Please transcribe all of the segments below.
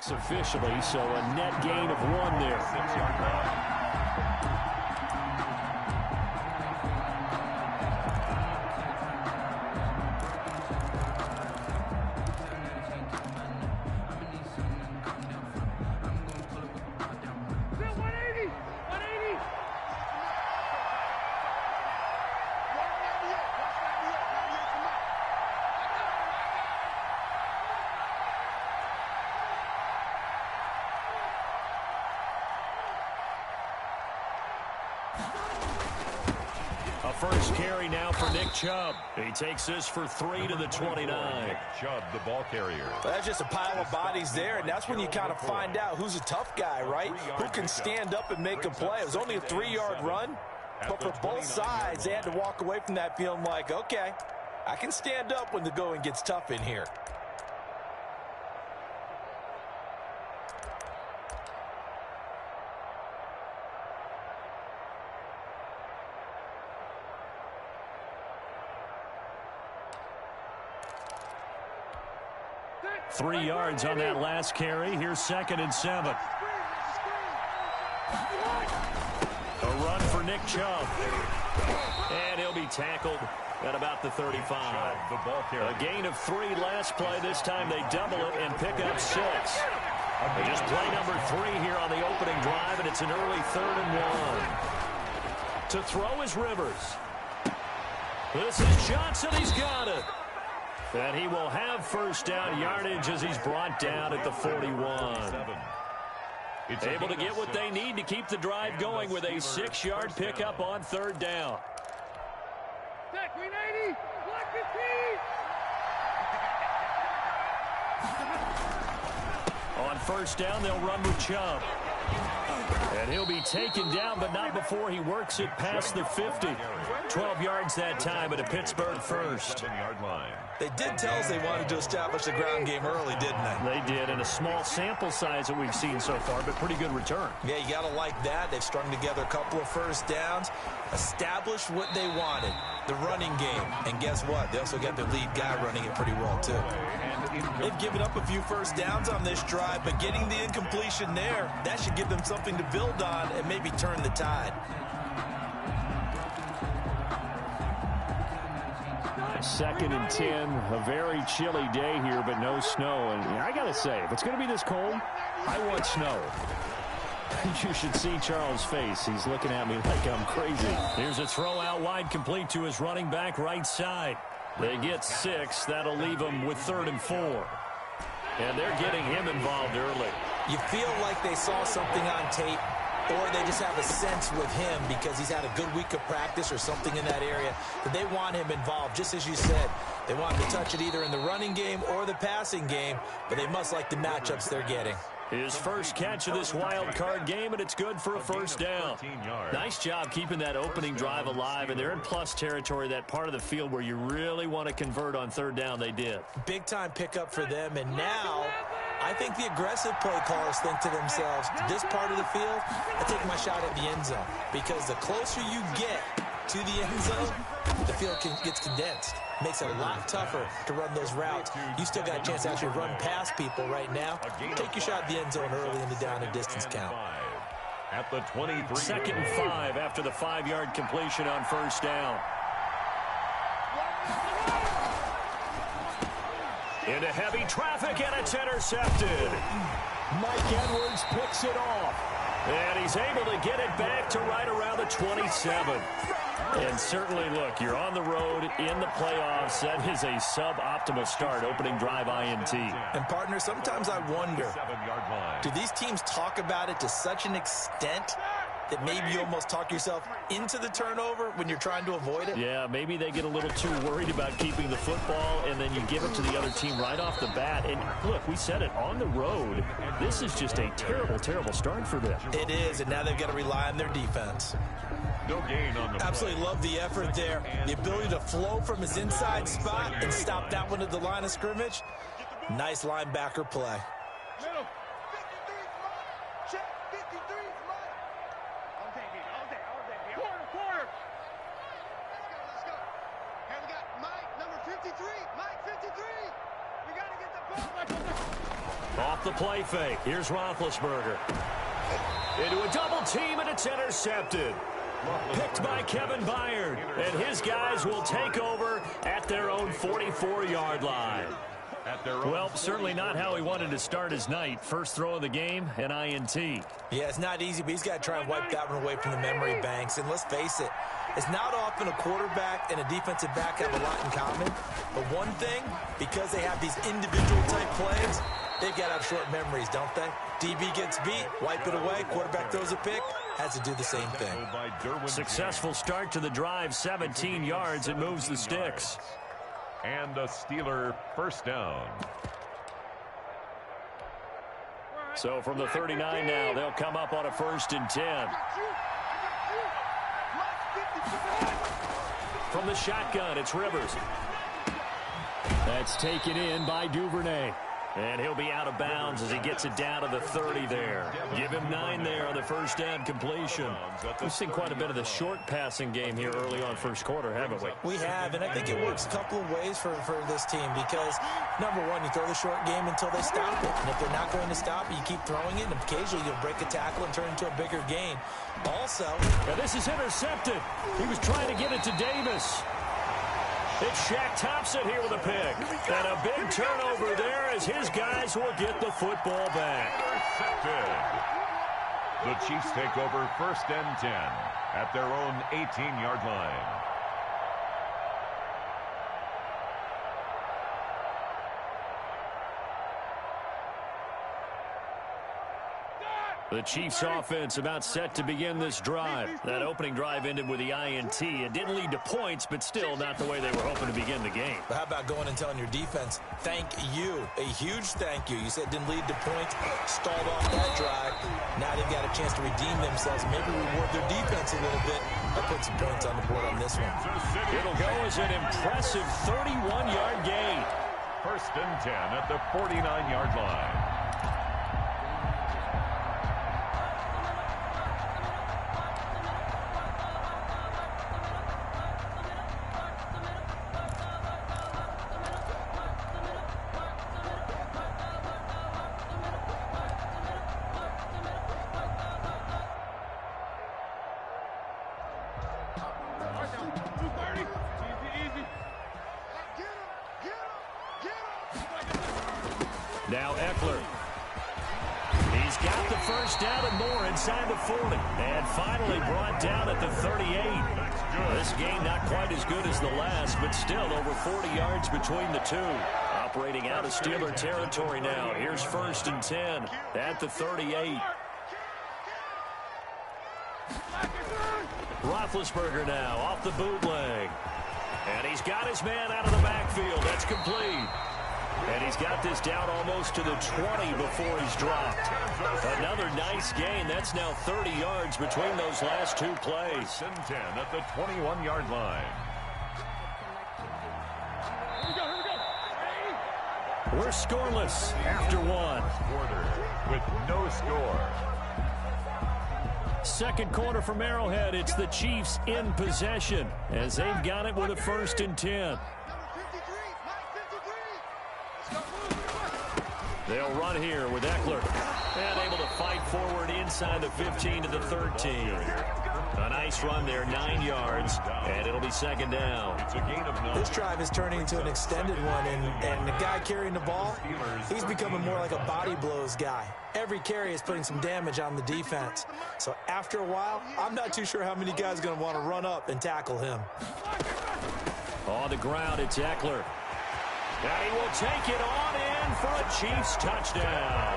Officially, so a net gain of 1 there. 6-yard line. A first carry now for Nick Chubb. He takes this for 3 to the 29. Nick Chubb, the ball carrier. Well, that's just a pile of bodies there, and that's when you kind of find out who's a tough guy, right? Who can stand up and make a play. It was only a 3-yard run, but for both sides, they had to walk away from that feeling like, okay, I can stand up when the going gets tough in here. Three yards on that last carry. Here's 2nd and 7. A run for Nick Chubb. And he'll be tackled at about the 35. A gain of 3 last play. This time they double it and pick up 6. Just play number 3 here on the opening drive, and it's an early 3rd and 1. To throw is Rivers. This is Johnson. He's got it. And he will have first down yardage as he's brought down at the 41. Able to get what they need to keep the drive going with a 6-yard pickup on 3rd down. On first down, they'll run with Chubb. And he'll be taken down, but not before he works it past the 50. 12 yards that time at a Pittsburgh first. They did tell us they wanted to establish the ground game early, didn't they? They did, and a small sample size that we've seen so far, but pretty good return. Yeah, you got to like that. They've strung together a couple of first downs, established what they wanted, the running game. And guess what? They also got their lead guy running it pretty well, too. They've given up a few first downs on this drive, but getting the incompletion there, that should give them something to build on and maybe turn the tide. 2nd and 10, a very chilly day here, but no snow. And I got to say, if it's going to be this cold, I want snow. You should see Charles' face. He's looking at me like I'm crazy. Here's a throw out wide, complete to his running back right side. They get 6. That'll leave them with 3rd and 4. And they're getting him involved early. You feel like they saw something on tape, or they just have a sense with him because he's had a good week of practice or something in that area that they want him involved. Just as you said, they want him to touch it either in the running game or the passing game, but they must like the matchups they're getting. His first catch of this wild card game, and it's good for a first down. Nice job keeping that opening drive alive, and they're in plus territory, that part of the field where you really want to convert on 3rd down. They did. Big-time pickup for them, and now I think the aggressive play callers think to themselves, this part of the field, I take my shot at the end zone, because the closer you get to the end zone, the field gets condensed. Makes it a lot tougher to run those routes. You still got a chance to actually run past people right now. Take your shot at the end zone early in the down and distance count. At the 23. 2nd and 5 after the 5-yard completion on first down. Into heavy traffic, and it's intercepted. Mike Edwards picks it off. And he's able to get it back to right around the 27. And certainly, look, you're on the road in the playoffs. That is a suboptimal start, opening drive INT. And, partner, sometimes I wonder, do these teams talk about it to such an extent that maybe you almost talk yourself into the turnover when you're trying to avoid it? Yeah, maybe they get a little too worried about keeping the football, and then you give it to the other team right off the bat. And, look, we said it, on the road, this is just a terrible, terrible start for them. It is, and now they've got to rely on their defense. No gain on the Absolutely play. love the effort there. The ability to flow from his inside spot and stop that one at the line of scrimmage. Nice linebacker play. Middle. 53, check 53, all day. Quarter. Let's go. Here we got Mike, number 53. Mike, 53. Off the play fake. Here's Roethlisberger. Into a double team, and it's intercepted. Picked by Kevin Byard. And his guys will take over at their own 44-yard line. Well, certainly not how he wanted to start his night. First throw of the game, an INT. Yeah, it's not easy, but he's got to try and wipe that one away from the memory banks. And let's face it, it's not often a quarterback and a defensive back have a lot in common. But one thing, because they have these individual type plays, they've got to have short memories, don't they? DB gets beat, wipe it away, quarterback throws a pick, has to do the same thing. Successful start to the drive, 17 yards, and moves the sticks. And a Steeler first down. So from the 39 now, they'll come up on a 1st and 10. From the shotgun, it's Rivers. That's taken in by Duvernay. And he'll be out of bounds as he gets it down to the 30 there. Give him 9 there on the first down completion. We've seen quite a bit of the short passing game here early on first quarter, haven't we? We have, and I think it works a couple of ways for this team because, number one, you throw the short game until they stop it. And if they're not going to stop it, you keep throwing it, and occasionally you'll break a tackle and turn it into a bigger gain. Also, now this is intercepted. He was trying to get it to Davis. It's Shaq Thompson here with a pick. And a big turnover there as his guys will get the football back. Intercepted. The Chiefs take over 1st and 10 at their own 18-yard line. The Chiefs offense about set to begin this drive. That opening drive ended with the INT. It didn't lead to points, but still not the way they were hoping to begin the game. But how about going and telling your defense, thank you, a huge thank you. You said it didn't lead to points, stalled off that drive. Now they've got a chance to redeem themselves, maybe reward their defense a little bit by putting some points on the board on this one. It'll go as an impressive 31-yard gain. 1st and 10 at the 49-yard line. Now Eckler. He's got the first down and more inside the 40. And finally brought down at the 38. This game not quite as good as the last, but still over 40 yards between the two. Operating out of Steeler territory now. Here's 1st and 10 at the 38. Roethlisberger now off the bootleg. And he's got his man out of the backfield. That's complete. And he's got this down almost to the 20 before he's dropped. Another nice gain. That's now 30 yards between those last two plays. 1st and 10 at the 21-yard line. We're scoreless after one. Quarter with no score. Second quarter from Arrowhead. It's the Chiefs in possession as they've got it with a 1st and 10. They'll run here with Eckler. And able to fight forward inside the 15 to the 13. A nice run there, 9 yards, and it'll be 2nd down. It's a gain of 9. This drive is turning into an extended one, and the guy carrying the ball, he's becoming more like a body blows guy. Every carry is putting some damage on the defense. So after a while, I'm not too sure how many guys are going to want to run up and tackle him. On the ground, it's Eckler. And he will take it on in for a Chiefs touchdown.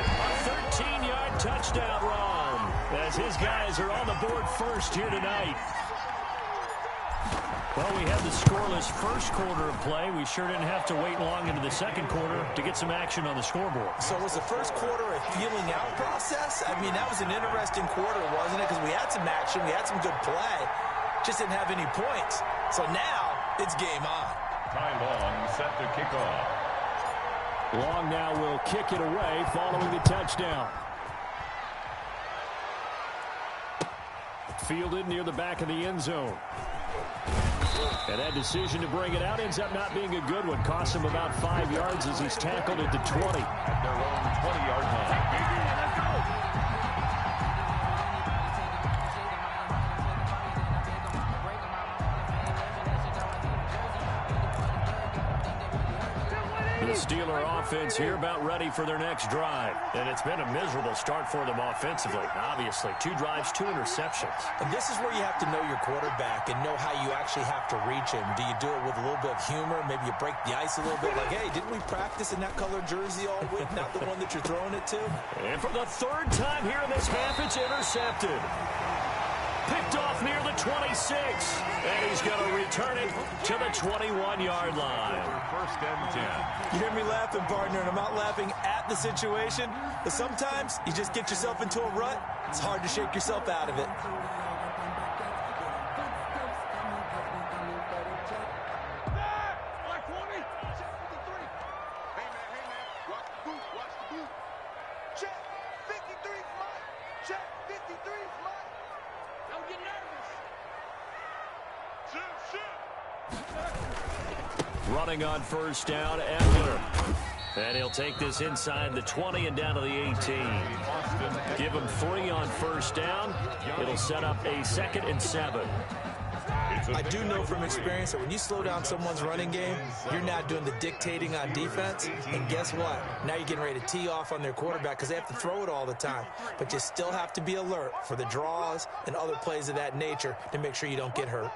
A 13-yard touchdown run as his guys are on the board first here tonight. Well, we had the scoreless first quarter of play. We sure didn't have to wait long into the second quarter to get some action on the scoreboard. So was the first quarter a feeling out process? I mean, that was an interesting quarter, wasn't it? Because we had some action, we had some good play, just didn't have any points. So now it's game on. Ty Long set to kick off. Long now will kick it away following the touchdown. Fielded near the back of the end zone. And that decision to bring it out ends up not being a good one. Costs him about 5 yards as he's tackled at the 20. At their own 20-yard line. The Steeler offense here about ready for their next drive. And it's been a miserable start for them offensively. Obviously, 2 drives, 2 interceptions. And this is where you have to know your quarterback and know how you actually have to reach him. Do you do it with a little bit of humor? Maybe you break the ice a little bit. Like, hey, didn't we practice in that color jersey all week? Not the one that you're throwing it to? And for the 3rd time here in this half, it's intercepted. Picked off near the 26. And he's going to return it to the 21-yard line. First and 10. You hear me laughing, partner, and I'm not laughing at the situation, but sometimes you just get yourself into a rut. It's hard to shake yourself out of it. Running on first down, Eckler. And he'll take this inside the 20 and down to the 18. Give him 3 on first down. It'll set up a 2nd and 7. I do know from experience that when you slow down someone's running game, you're not doing the dictating on defense. And guess what? Now you're getting ready to tee off on their quarterback because they have to throw it all the time. But you still have to be alert for the draws and other plays of that nature to make sure you don't get hurt.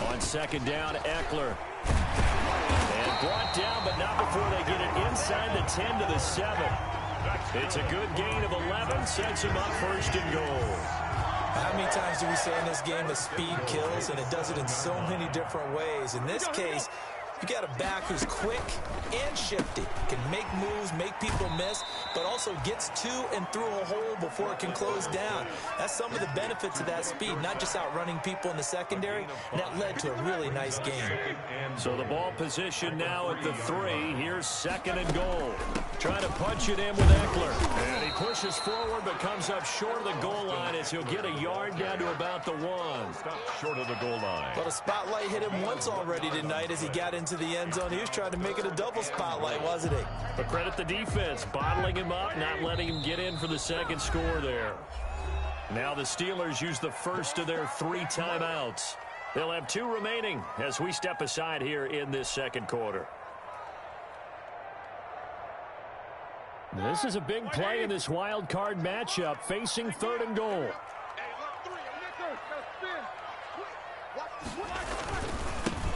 On 2nd down, Eckler. And brought down, but not before they get it inside the 10 to the 7. It's a good gain of 11, sets him up 1st and goal. How many times do we say in this game that speed kills, and it does it in so many different ways? In this case, you got a back who's quick and shifty, can make moves, make people miss, but also gets to and through a hole before it can close down. That's some of the benefits of that speed, not just outrunning people in the secondary, and that led to a really nice game. So the ball position now at the 3. Here's 2nd and goal. Trying to punch it in with Eckler. And he pushes forward but comes up short of the goal line as he'll get a yard down to about the 1. Stop short of the goal line. Well, the spotlight hit him once already tonight as he got into the end zone. He was trying to make it a double spotlight, wasn't he? But credit the defense, bottling him up, not letting him get in for the 2nd score there. Now the Steelers use the first of their 3 timeouts. They'll have 2 remaining as we step aside here in this 2nd quarter. This is a big play in this wild card matchup, facing 3rd and goal.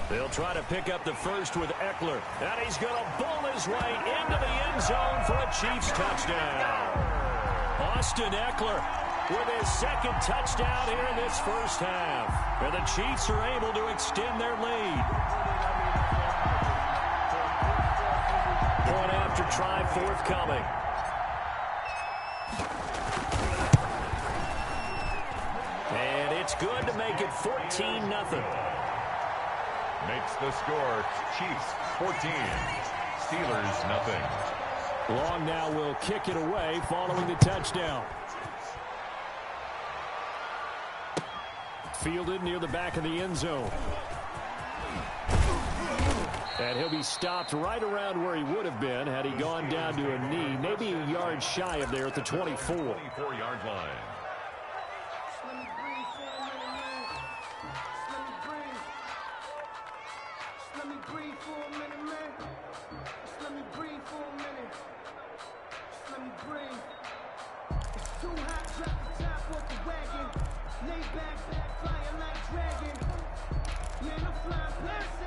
They'll try to pick up the first with Eckler. And he's going to bull his way into the end zone for a Chiefs touchdown. Austin Eckler with his 2nd touchdown here in this first half. And the Chiefs are able to extend their lead. Point after try forthcoming. And it's good to make it 14-0. Makes the score Chiefs 14, Steelers nothing. Long now will kick it away following the touchdown. Fielded near the back of the end zone. And he'll be stopped right around where he would have been had he gone down to a knee, maybe a yard shy of there at the 24. 24-yard line.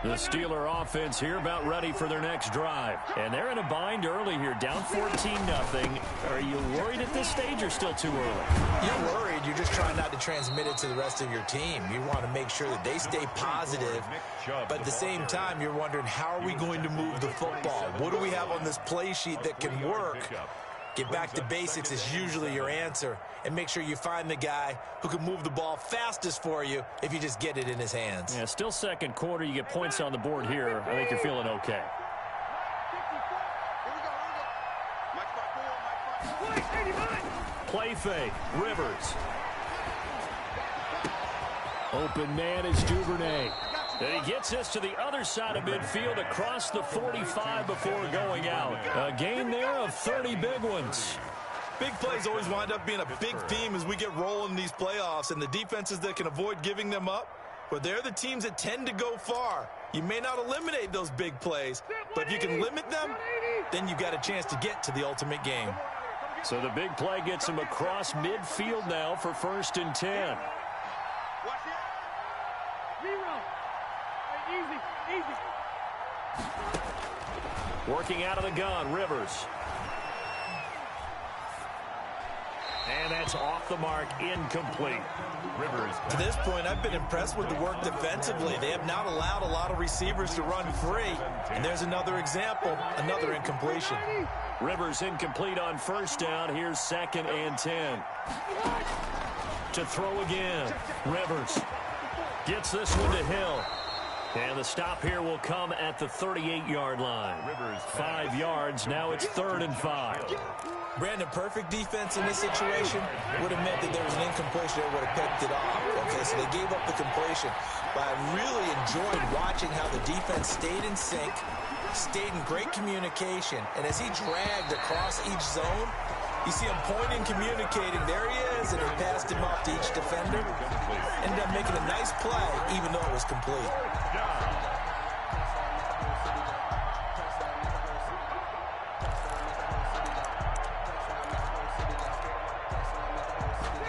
The Steeler offense here about ready for their next drive. And they're in a bind early here, down 14-0. Are you worried at this stage or still too early? You're worried. You're just trying not to transmit it to the rest of your team. You want to make sure that they stay positive. But at the same time, you're wondering, how are we going to move the football? What do we have on this play sheet that can work? Get back to basics is usually your answer. And make sure you find the guy who can move the ball fastest for you if you just get it in his hands. Yeah, still 2nd quarter. You get points on the board here. I think you're feeling okay. play fake. Rivers. Open man is Duvernay. And he gets this to the other side of midfield across the 45 before going out. A gain there of 30 big ones. Big plays always wind up being a big theme as we get rolling in these playoffs, and the defenses that can avoid giving them up, but they're the teams that tend to go far. You may not eliminate those big plays, but if you can limit them, then you've got a chance to get to the ultimate game. So the big play gets him across midfield now for 1st and 10. Working out of the gun, Rivers. And that's off the mark, incomplete. Rivers. To this point, I've been impressed with the work defensively. They have not allowed a lot of receivers to run free. And there's another example, another incompletion. Rivers incomplete on 1st down. Here's 2nd and 10. To throw again. Rivers gets this one to Hill. And the stop here will come at the 38-yard line. 5 yards. Now it's 3rd and 5. Brandon, perfect defense in this situation would have meant that there was an incompletion that would have picked it off. Okay, so they gave up the completion. But I really enjoyed watching how the defense stayed in sync, stayed in great communication. And as he dragged across each zone, you see him pointing, communicating. There he is, and he passed him off to each defender. Ended up making a nice play, even though it was complete.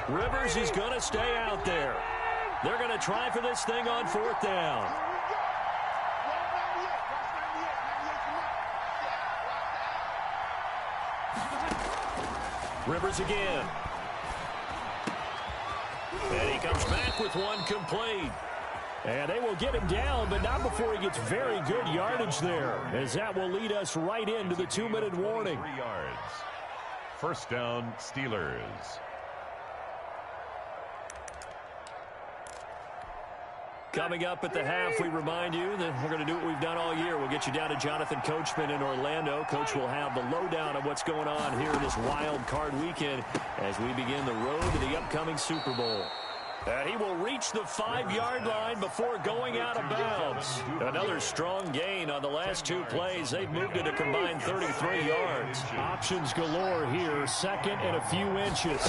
Rivers is going to stay out there. They're going to try for this thing on 4th down. Rivers again. And he comes back with one complete. And they will get him down, but not before he gets very good yardage there, as that will lead us right into the 2-minute warning. 3 yards. 1st down, Steelers. Coming up at the half, we remind you that we're going to do what we've done all year. We'll get you down to Jonathan Coachman in Orlando. Coach will have the lowdown of what's going on here this wild card weekend as we begin the road to the upcoming Super Bowl. And he will reach the 5-yard line before going out of bounds. Another strong gain on the last 2 plays. They've moved it a combined 33 yards. Options galore here, 2nd and a few inches.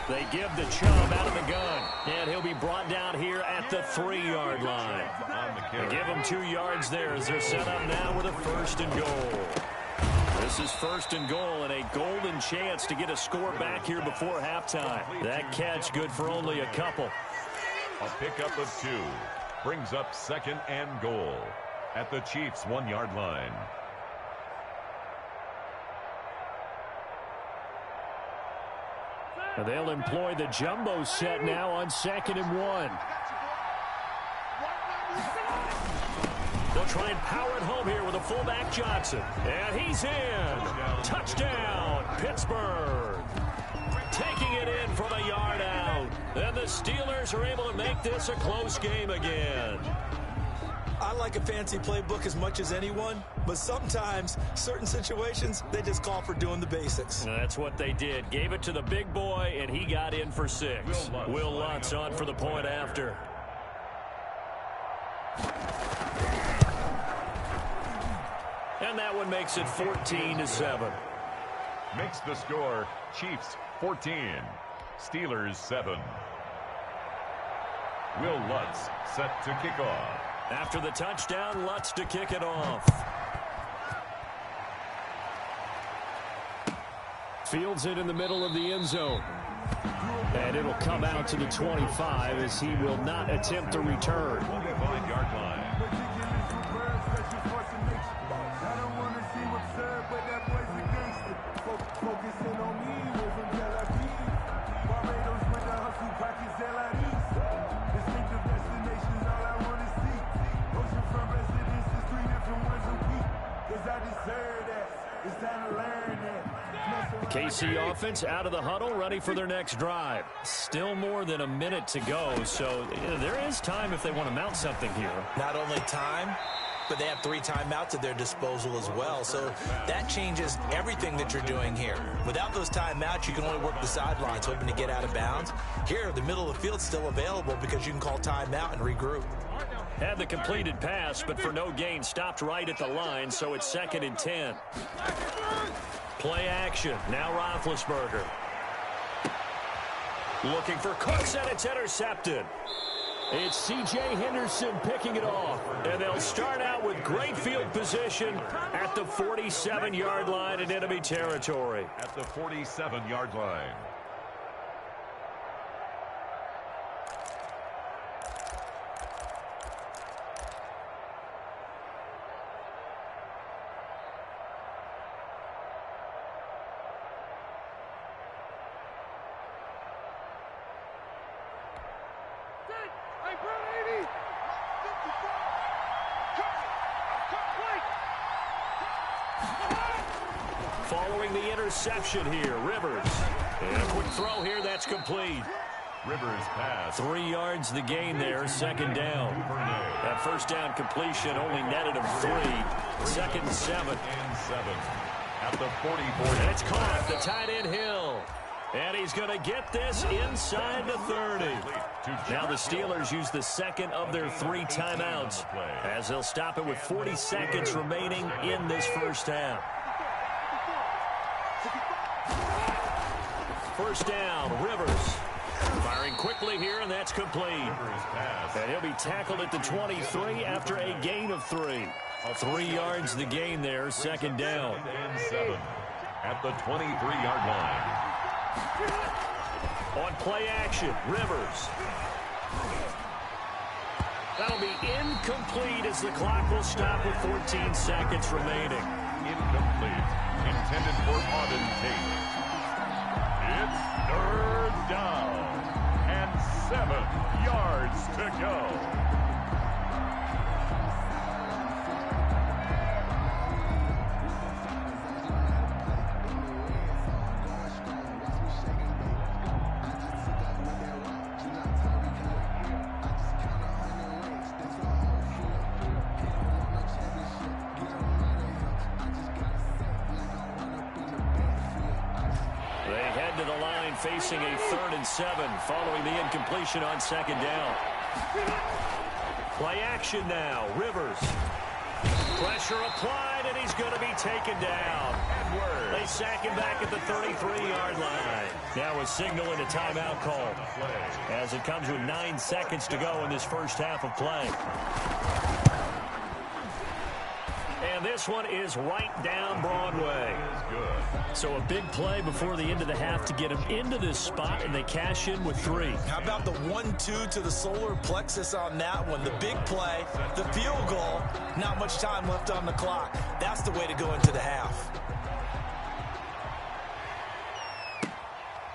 They give the Chubb out of the gun, and he'll be brought down here at the 3-yard line. They give him 2 yards there as they're set up now with a 1st and goal. This is 1st and goal and a golden chance to get a score back here before halftime. That catch good for only a couple. A pickup of 2 brings up 2nd and goal at the Chiefs' 1-yard line. They'll employ the jumbo set now on 2nd and 1. They'll try and power it home here with a fullback Johnson. And he's in. Touchdown, Pittsburgh. Taking it in from a yard out. And the Steelers are able to make this a close game again. I like a fancy playbook as much as anyone, but sometimes, certain situations, they just call for doing the basics. That's what they did. Gave it to the big boy, and he got in for 6. Will Lutz on for the point after. And that one makes it 14-7. Makes the score Chiefs 14, Steelers 7. Will Lutz set to kick off. After the touchdown, Lutz to kick it off. Fields it in the middle of the end zone. And it'll come out to the 25 as he will not attempt to return. 25-yard line. The KC offense out of the huddle, ready for their next drive. Still more than a minute to go, so there is time if they want to mount something here. Not only time, but they have 3 timeouts at their disposal as well. So that changes everything that you're doing here. Without those timeouts, you can only work the sidelines, hoping to get out of bounds. Here, the middle of the field's still available because you can call timeout and regroup. Had the completed pass, but for no gain, stopped right at the line, so it's 2nd and 10. Play action. Now Roethlisberger. Looking for Cooks, and it's intercepted. It's C.J. Henderson picking it off. And they'll start out with great field position at the 47-yard line in enemy territory. At the 47-yard line. Following the interception here, Rivers. And a quick throw here, that's complete. Rivers pass. 3 yards the gain there, 2nd down. That first down completion only netted him 3. 2nd and 7. At the 44. And it's caught, the tight end Hill. And he's going to get this inside the 30. Now the Steelers use the 2nd of their 3 timeouts as they'll stop it with 40 seconds remaining in this first half. First down, Rivers. Firing quickly here, and that's complete. And he'll be tackled at the 23 after a gain of 3. 3 yards the gain there, 2nd down. And 7 at the 23-yard line. On play action, Rivers. That'll be incomplete as the clock will stop with 14 seconds remaining. Incomplete. Intended for Auden Tate. It's 3rd down and 7 yards to go. Facing a 3rd and 7 following the incompletion on 2nd down. Play action now. Rivers. Pressure applied, and he's going to be taken down. They sack him back at the 33-yard line. Now a signal and a timeout call as it comes with 9 seconds to go in this first half of play. And this one is right down Broadway. So a big play before the end of the half to get him into this spot, and they cash in with 3. How about the 1-2 to the solar plexus on that one? The big play, the field goal, not much time left on the clock. That's the way to go into the half.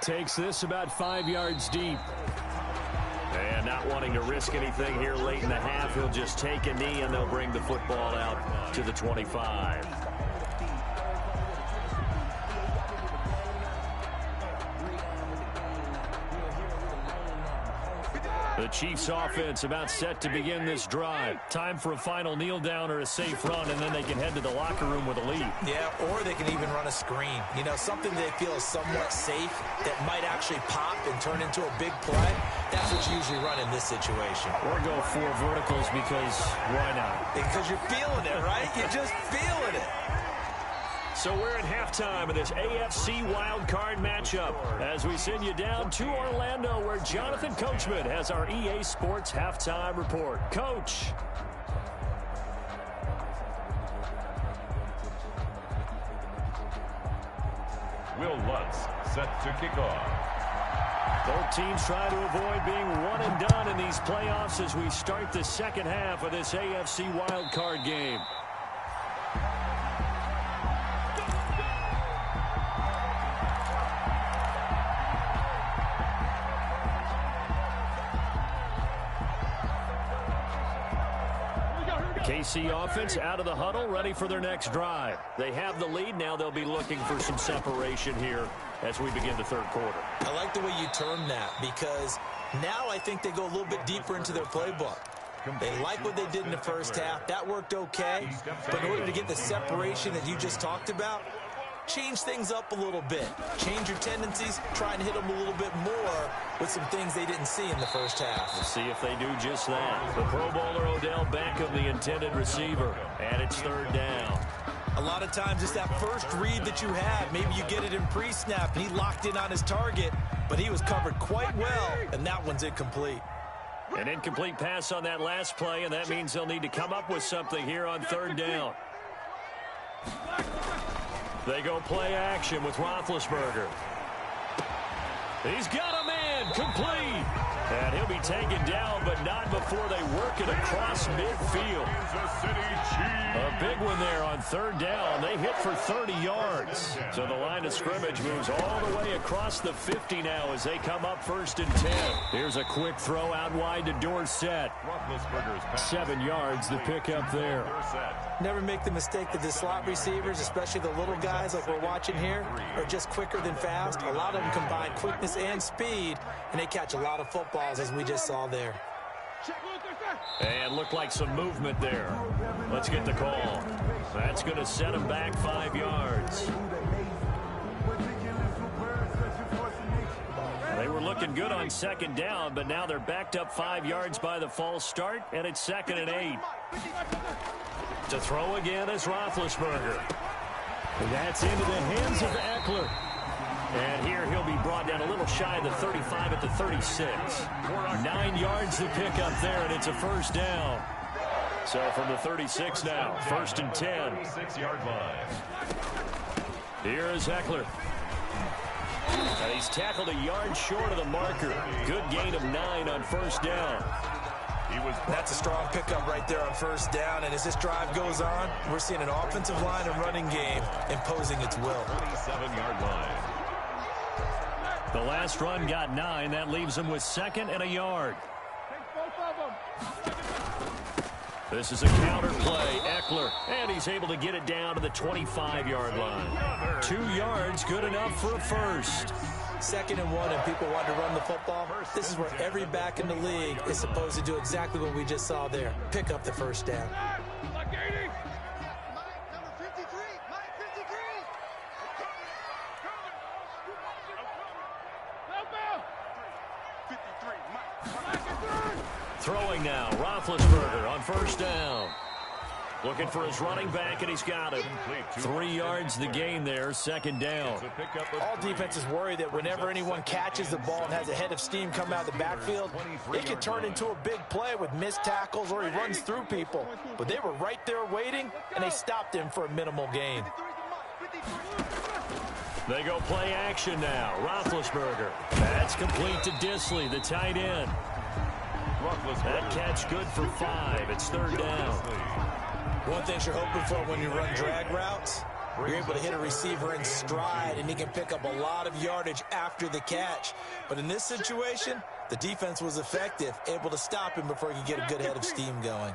Takes this about 5 yards deep. And not wanting to risk anything here late in the half, he'll just take a knee, and they'll bring the football out to the 25. The Chiefs offense about set to begin this drive. Time for a final kneel down or a safe run, and then they can head to the locker room with a lead. Yeah, or they can even run a screen. You know, something they feel is somewhat safe that might actually pop and turn into a big play. That's what you usually run in this situation. Or go 4 verticals because why not? Because you're feeling it, right? You're just feeling it. So we're at halftime of this AFC wildcard matchup as we send you down to Orlando where Jonathan Coachman has our EA Sports halftime report. Coach. Will Lutz set to kick off. Both teams trying to avoid being one and done in these playoffs as we start the second half of this AFC wildcard game. KC offense out of the huddle, ready for their next drive. They have the lead. Now they'll be looking for some separation here as we begin the third quarter. I like the way you term that because now I think they go a little bit deeper into their playbook. They like what they did in the first half. That worked okay. But in order to get the separation that you just talked about, change things up a little bit. Change your tendencies. Try and hit them a little bit more with some things they didn't see in the first half. We'll see if they do just that. The Pro Bowler Odell Beckham, the intended receiver. And it's third down. A lot of times it's that first read that you have. Maybe you get it in pre-snap, and he locked in on his target, but he was covered quite well, and that one's incomplete. An incomplete pass on that last play, and that means they'll need to come up with something here on third down. They go play action with Roethlisberger. He's got a man, complete. And he'll be taken down, but not before they work it across midfield. A big one there on third down. They hit for 30 yards. So the line of scrimmage moves all the way across the 50 now as they come up 1st and 10. Here's a quick throw out wide to Dorsett. 7 yards, the pickup there. Never make the mistake that the slot receivers, especially the little guys like we're watching here, are just quicker than fast. A lot of them combine quickness and speed, and they catch a lot of footballs, as we just saw there. And looked like some movement there. Let's get the call. That's going to set him back 5 yards. They were looking good on second down, but now they're backed up 5 yards by the false start, and it's 2nd and 8. To throw again is Roethlisberger. That's into the hands of Eckler. And here he'll be brought down a little shy of the 35 at the 36. 9 yards to pick up there, and it's a first down. So from the 36 now, 1st and 10. 6-yard line. Here is Eckler. And he's tackled a yard short of the marker. Good gain of 9 on first down. That's a strong pickup right there on first down, and as this drive goes on, we're seeing an offensive line and running game imposing its will. 27-yard line. The last run got 9. That leaves him with 2nd and a yard. This is a counter play. Eckler, and he's able to get it down to the 25-yard line. 2 yards, good enough for a first. 2nd and 1, and people want to run the football. This is where every back in the league is supposed to do exactly what we just saw there. Pick up the first down. Throwing now, Roethlisberger on first down. Looking for his running back, and he's got him. 3 yards the gain there, 2nd down. All defenses worry that whenever anyone catches the ball and has a head of steam come out of the backfield, it can turn into a big play with missed tackles or he runs through people. But they were right there waiting, and they stopped him for a minimal gain. They go play action now. Roethlisberger. That's complete to Disley, the tight end. That catch good for 5. It's 3rd down. One thing you're hoping for when you run drag routes, you're able to hit a receiver in stride, and he can pick up a lot of yardage after the catch. But in this situation, the defense was effective, able to stop him before he could get a good head of steam going.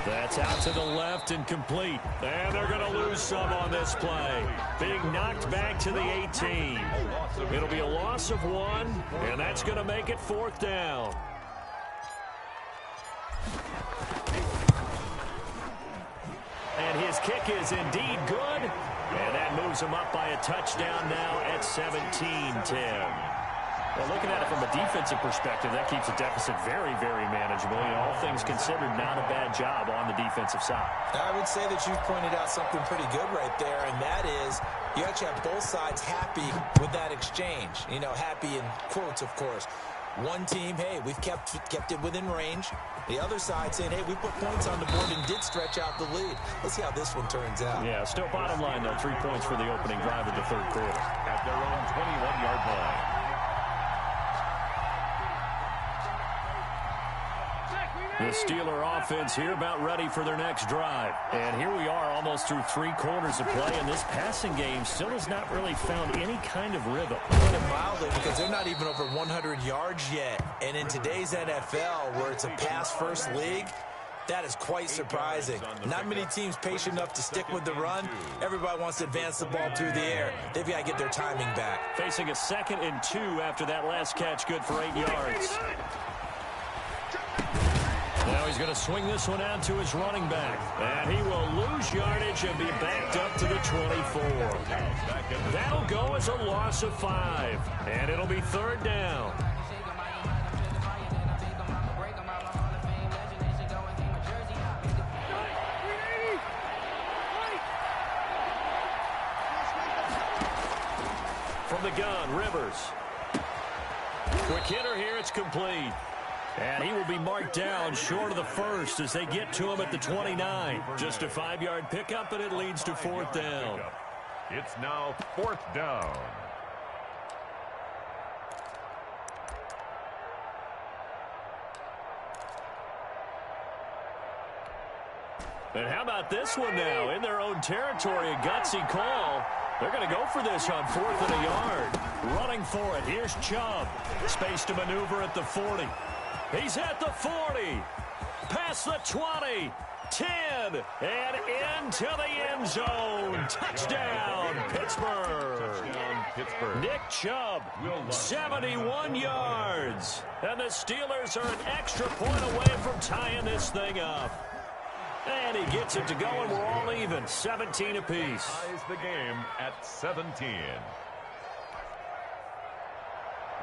That's out to the left and complete. And they're going to lose some on this play. Being knocked back to the 18. It'll be a loss of 1, and that's going to make it 4th down. And his kick is indeed good. And that moves him up by a touchdown now at 17-10. Well, looking at it from a defensive perspective, that keeps the deficit very, very manageable. All things considered, not a bad job on the defensive side. I would say that you've pointed out something pretty good right there, and that is you actually have both sides happy with that exchange. You know, happy in quotes, of course. One team, hey, we've kept it within range. The other side saying, hey, we put points on the board and did stretch out the lead. Let's see how this one turns out. Yeah, still bottom line, though, 3 points for the opening drive of the 3rd quarter. At their own 21-yard line. The Steeler offense here about ready for their next drive. And here we are almost through 3 quarters of play, and this passing game still has not really found any kind of rhythm. Put it mildly, because they're not even over 100 yards yet. And in today's NFL, where it's a pass-first league, That is quite surprising. Not many teams patient enough to stick with the run. Everybody wants to advance the ball through the air. They've got to get their timing back. Facing a 2nd and 2 after that last catch, good for 8 yards. Now he's going to swing this one out to his running back. And he will lose yardage and be backed up to the 24. That'll go as a loss of 5. And it'll be 3rd down. From the gun, Rivers. Quick hitter here, it's complete. And he will be marked down short of the 1st as they get to him at the 29. Just a 5-yard pickup, and it leads to 4th down. It's now 4th down. And how about this one now? In their own territory, a gutsy call. They're going to go for this on 4th and a yard. Running for it. Here's Chubb. Space to maneuver at the 40. He's at the 40. Past the 20. 10. And into the end zone. Touchdown, Pittsburgh. Touchdown, Pittsburgh. Nick Chubb, 71 yards. And the Steelers are an extra point away from tying this thing up. And he gets it to go, and we're all even. 17 apiece. Ties the game at 17.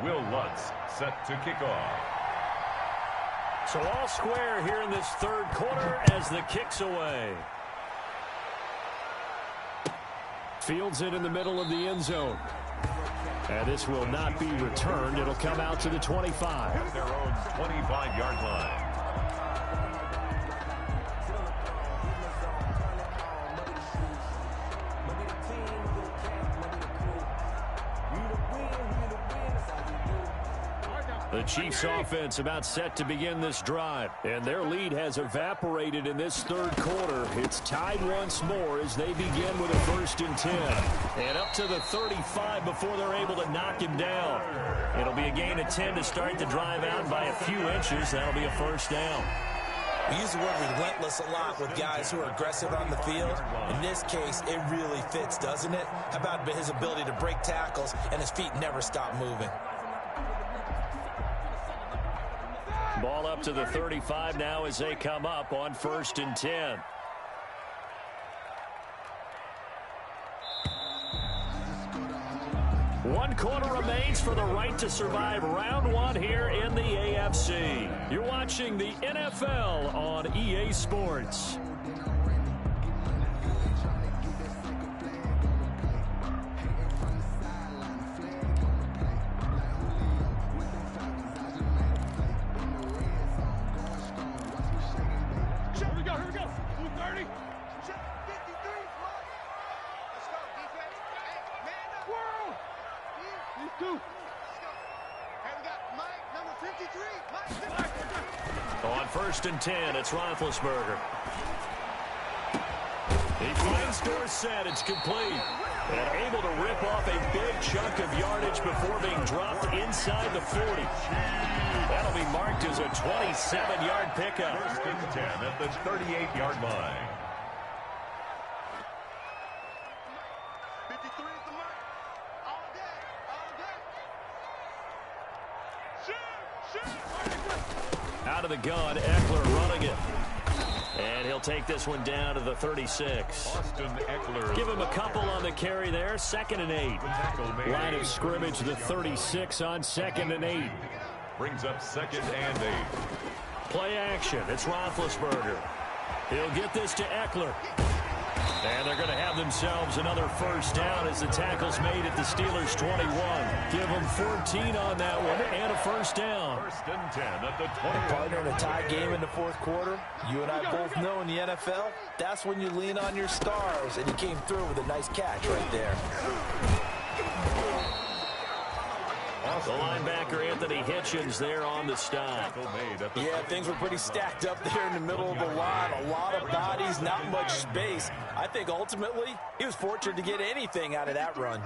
Will Lutz set to kick off. So all square here in this 3rd quarter as the kick's away. Fields it in the middle of the end zone. And this will not be returned. It'll come out to the 25. At their own 25-yard line. The Chiefs offense about set to begin this drive, and their lead has evaporated in this 3rd quarter. It's tied once more as they begin with a 1st and 10. And up to the 35 before they're able to knock him down. It'll be a gain of 10 to start the drive out by a few inches. That'll be a 1st down. We use the word relentless a lot with guys who are aggressive on the field. In this case, it really fits, doesn't it? How about his ability to break tackles and his feet never stop moving? Ball up to the 35 now as they come up on 1st and 10. One quarter remains for the right to survive round 1 here in the AFC. You're watching the NFL on EA Sports. On 1st and 10, it's Roethlisberger. He finds Dorsett. It's complete. And able to rip off a big chunk of yardage before being dropped inside the 40. That'll be marked as a 27-yard pickup. 1st and 10 at the 38-yard line. 53 is the mark. All day. Shoot. Out of the gun, Eckler running it. And he'll take this one down to the 36. Austin Eckler. Give him a couple on the carry there. 2nd and 8. Line of scrimmage, the 36 on 2nd and 8. Brings up 2nd and 8. Play action. It's Roethlisberger. He'll get this to Eckler. And they're going to have themselves another 1st down as the tackle's made at the Steelers' 21. Give them 14 on that one and a 1st down. 1st and 10 at the 20. Partner in a tie game in the 4th quarter. You and I both know in the NFL, that's when you lean on your stars, and he came through with a nice catch right there. The linebacker, Anthony Hitchens, there on the stop. Yeah, things were pretty stacked up there in the middle of the line. A lot of bodies, not much space. I think ultimately he was fortunate to get anything out of that run.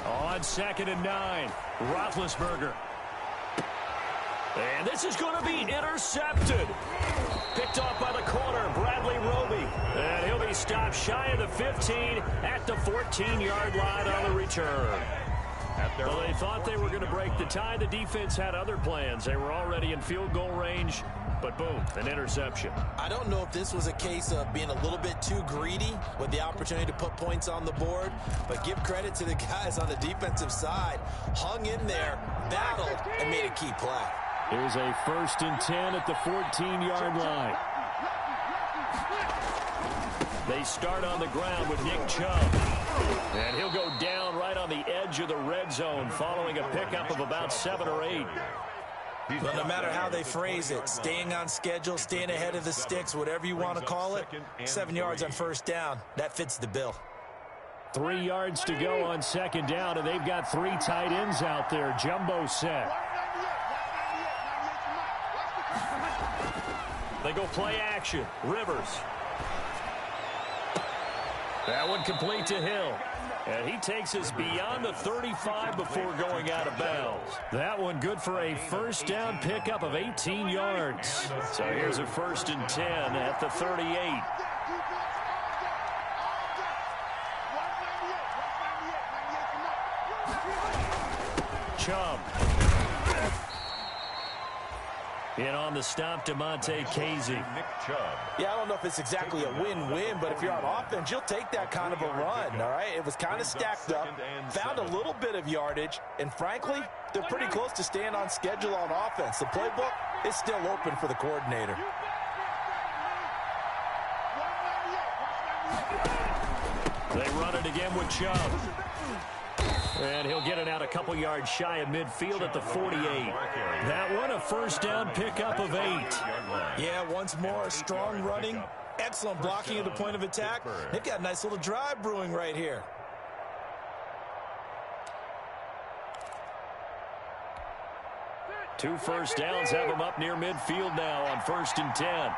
On 2nd and 9, Roethlisberger. And this is going to be intercepted. Picked off by the corner, Bradley Roby. And he'll be stopped shy of the 15 at the 14-yard line on the return. Well, they thought they were going to break the tie. The defense had other plans. They were already in field goal range, but boom, an interception. I don't know if this was a case of being a little bit too greedy with the opportunity to put points on the board, but give credit to the guys on the defensive side. Hung in there, battled, and made a key play. Here's a 1st and 10 at the 14-yard line. They start on the ground with Nick Chubb. And he'll go down right on the edge of the red zone following a pickup of about 7 or 8. But no matter how they phrase it, staying on schedule, staying ahead of the sticks, whatever you want to call it, 7 yards on 1st down, that fits the bill. 3 yards to go on 2nd down, and they've got 3 tight ends out there. Jumbo set. They go play action. Rivers. That one complete to Hill. And he takes us beyond the 35 before going out of bounds. That one good for a 1st down pickup of 18 yards. So here's a 1st and 10 at the 38. Chubb. In on the stop, DeMonte Casey. Yeah, I don't know if it's exactly a win-win, but if you're on offense, you'll take that kind of a run, all right? It was kind of stacked up, found a little bit of yardage, and frankly, they're pretty close to staying on schedule on offense. The playbook is still open for the coordinator. They run it again with Chubb. And he'll get it out a couple yards shy of midfield at the 48. That one, a 1st down pickup of 8. Yeah, once more, strong running, excellent blocking at the point of attack. They've got a nice little drive brewing right here. Two 1st downs have them up near midfield now on 1st and 10.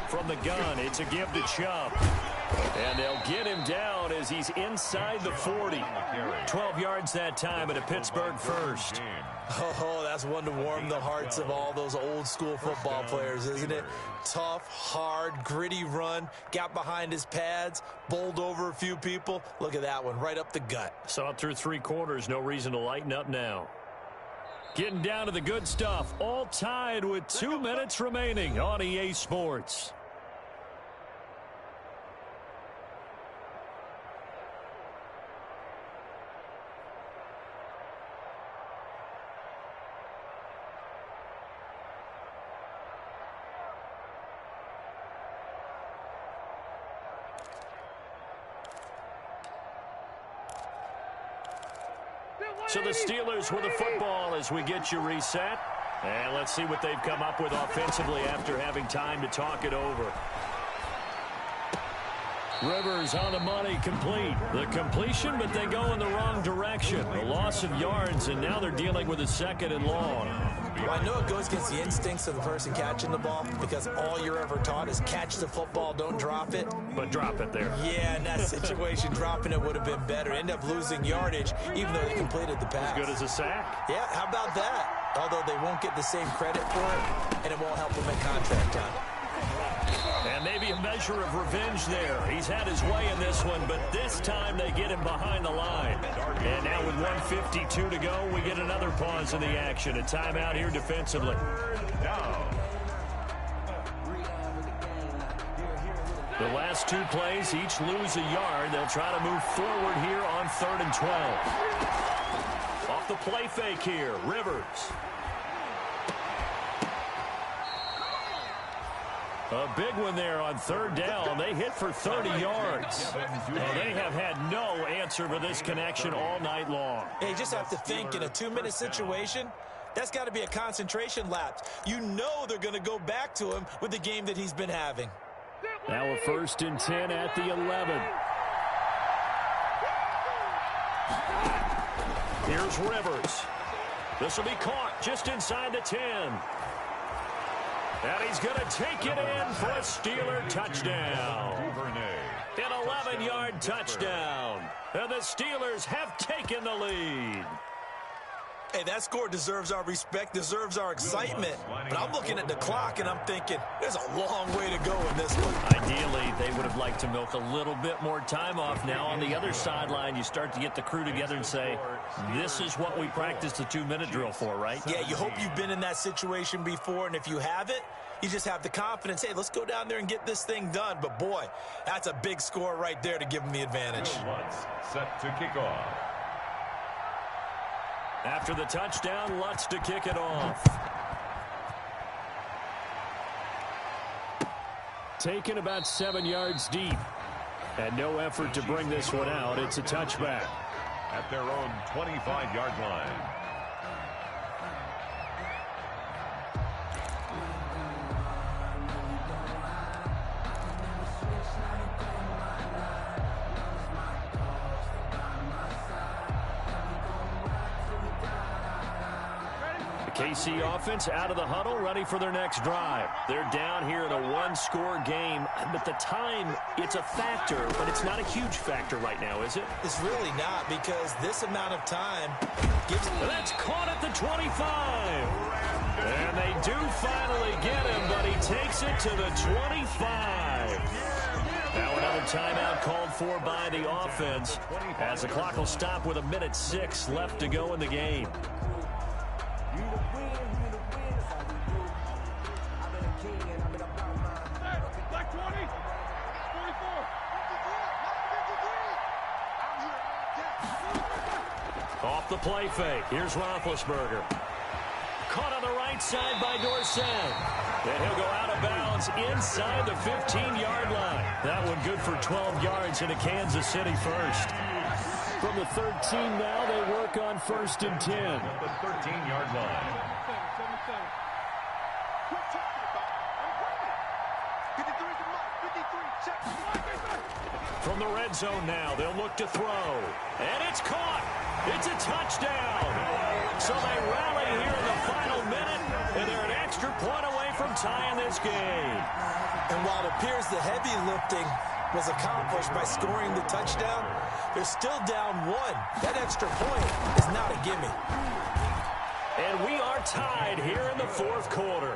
From the gun, it's a give to Chubb. And they'll get him down as he's inside the 40. 12 yards that time at a Pittsburgh 1st. Oh, that's one to warm the hearts of all those old school football players, isn't it? Tough, hard, gritty run, got behind his pads, bowled over a few people. Look at that one, right up the gut. Saw it through 3 quarters, no reason to lighten up now. Getting down to the good stuff, all tied with 2 minutes remaining on EA Sports. So the Steelers with the football as we get you reset. And let's see what they've come up with offensively after having time to talk it over. Rivers on the money, complete. The completion, but they go in the wrong direction. The loss of yards, and now they're dealing with a 2nd and long. Well, I know it goes against the instincts of the person catching the ball because all you're ever taught is catch the football, don't drop it. But drop it there. Yeah, in that situation, dropping it would have been better. End up losing yardage, even though they completed the pass. As good as a sack. Yeah, how about that? Although they won't get the same credit for it, and it won't help them at contract time. And maybe a measure of revenge there. He's had his way in this one, but this time they get him behind the line. And now with 1:52 to go, we get another pause in the action. A timeout here defensively. The last 2 plays, each lose a yard. They'll try to move forward here on 3rd and 12. Off the play fake here, Rivers. A big one there on 3rd down. They hit for 30 yards. And they have had no answer for this connection all night long. Hey, you just have to think in a 2-minute situation, that's got to be a concentration lapse. You know they're going to go back to him with the game that he's been having. Now a 1st and 10 at the 11. Here's Rivers. This will be caught just inside the 10. And he's going to take it in for a Steeler touchdown. An 11-yard touchdown. And the Steelers have taken the lead. Hey, that score deserves our respect, deserves our excitement. But I'm looking at the clock, and I'm thinking, there's a long way to go in this one. Ideally, they would have liked to milk a little bit more time off. Now, on the other sideline, you start to get the crew together and say, this is what we practiced the 2-minute drill for, right? Yeah, you hope you've been in that situation before, and if you haven't, you just have the confidence, hey, let's go down there and get this thing done. But, boy, that's a big score right there to give them the advantage. Set to kick off. After the touchdown, Lutz to kick it off. Taken about 7 yards deep. And no effort to bring this one out. It's a touchback. At their own 25-yard line. KC offense out of the huddle, ready for their next drive. They're down here in a one-score game, but the time, it's a factor, but it's not a huge factor right now, is it? It's really not, because this amount of time gives... That's caught at the 25. And they do finally get him, but he takes it to the 25. Now another timeout called for by the offense, as the clock will stop with 1:06 left to go in the game. Off the play fake. Here's Roethlisberger. Caught on the right side by Dorsett. And he'll go out of bounds inside the 15-yard line. That one good for 12 yards into Kansas City first. From the 13 now, they work on 1st and 10. The 13-yard line. From the red zone now, they'll look to throw. And it's caught. It's a touchdown. So they rally here in the final minute, and they're an extra point away from tying this game. And while it appears the heavy lifting was accomplished by scoring the touchdown, they're still down 1. That extra point is not a gimme. And we are tied here in the 4th quarter.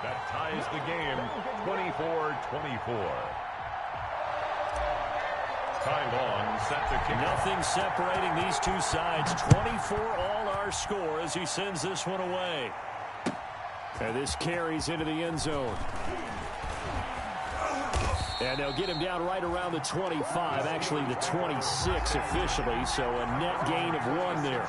That ties the game 24-24. Ty Long set to kick. Nothing separating these two sides. 24 all our score as he sends this one away. And this carries into the end zone. And they'll get him down right around the 25, actually the 26 officially, so a net gain of 1 there.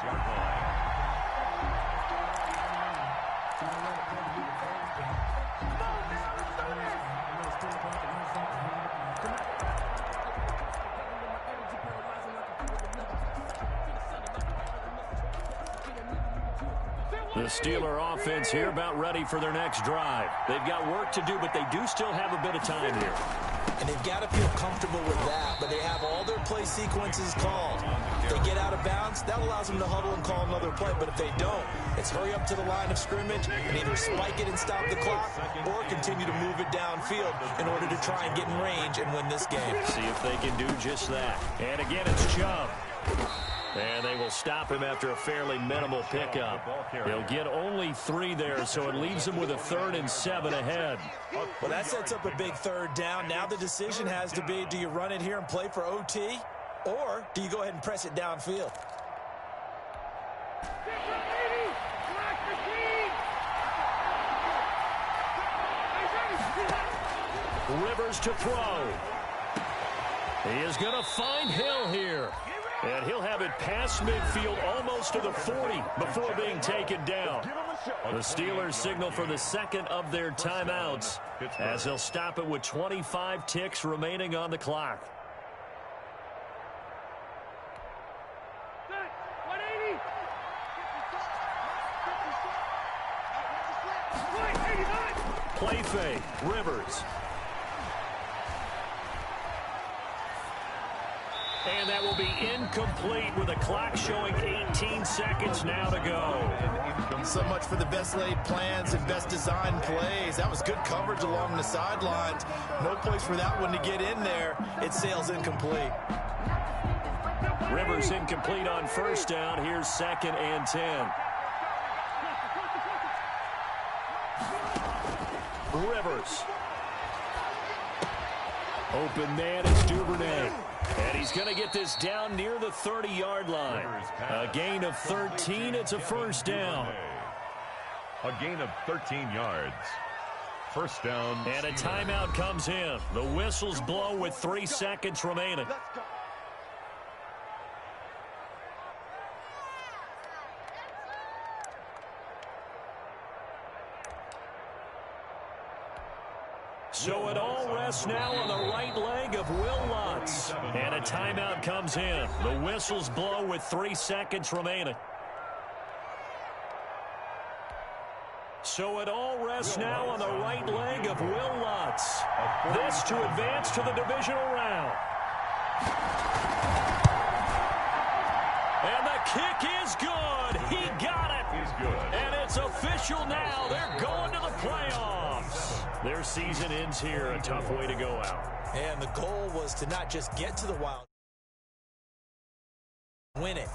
The Steeler offense here about ready for their next drive. They've got work to do, but they do still have a bit of time here. And they've got to feel comfortable with that, but they have all their play sequences called. If they get out of bounds, that allows them to huddle and call another play, but if they don't, it's hurry up to the line of scrimmage and either spike it and stop the clock or continue to move it downfield in order to try and get in range and win this game. See if they can do just that. And again, it's Chubb. And they will stop him after a fairly minimal pickup. He'll get only 3 there, so it leaves him with a 3rd and 7 ahead. Well, that sets up a big 3rd down. Now the decision has to be, do you run it here and play for OT, or do you go ahead and press it downfield? Rivers to throw. He is going to find Hill here. And he'll have it past midfield almost to the 40 before being taken down. The Steelers signal for the 2nd of their timeouts as they'll stop it with 25 ticks remaining on the clock. Play fake. Rivers. And that will be incomplete with the clock showing 18 seconds now to go. So much for the best laid plans and best designed plays. That was good coverage along the sidelines. No place for that one to get in there. It sails incomplete. Rivers incomplete on first down. Here's 2nd and 10. Rivers. Open man is Duvernay. And he's going to get this down near the 30-yard line. A gain of 13. It's a first down. A gain of 13 yards. First down. And a timeout comes in. The whistles blow with 3 seconds remaining. So it all rests now on the right leg of Will Lutz. And a timeout comes in. The whistles blow with 3 seconds remaining. So it all rests now on the right leg of Will Lutz. This to advance to the divisional round. And the kick is good. He got it. He's good. And it's official now. They're going to the playoffs. Their season ends here. A tough way to go out. And the goal was to not just get to the wild, win it.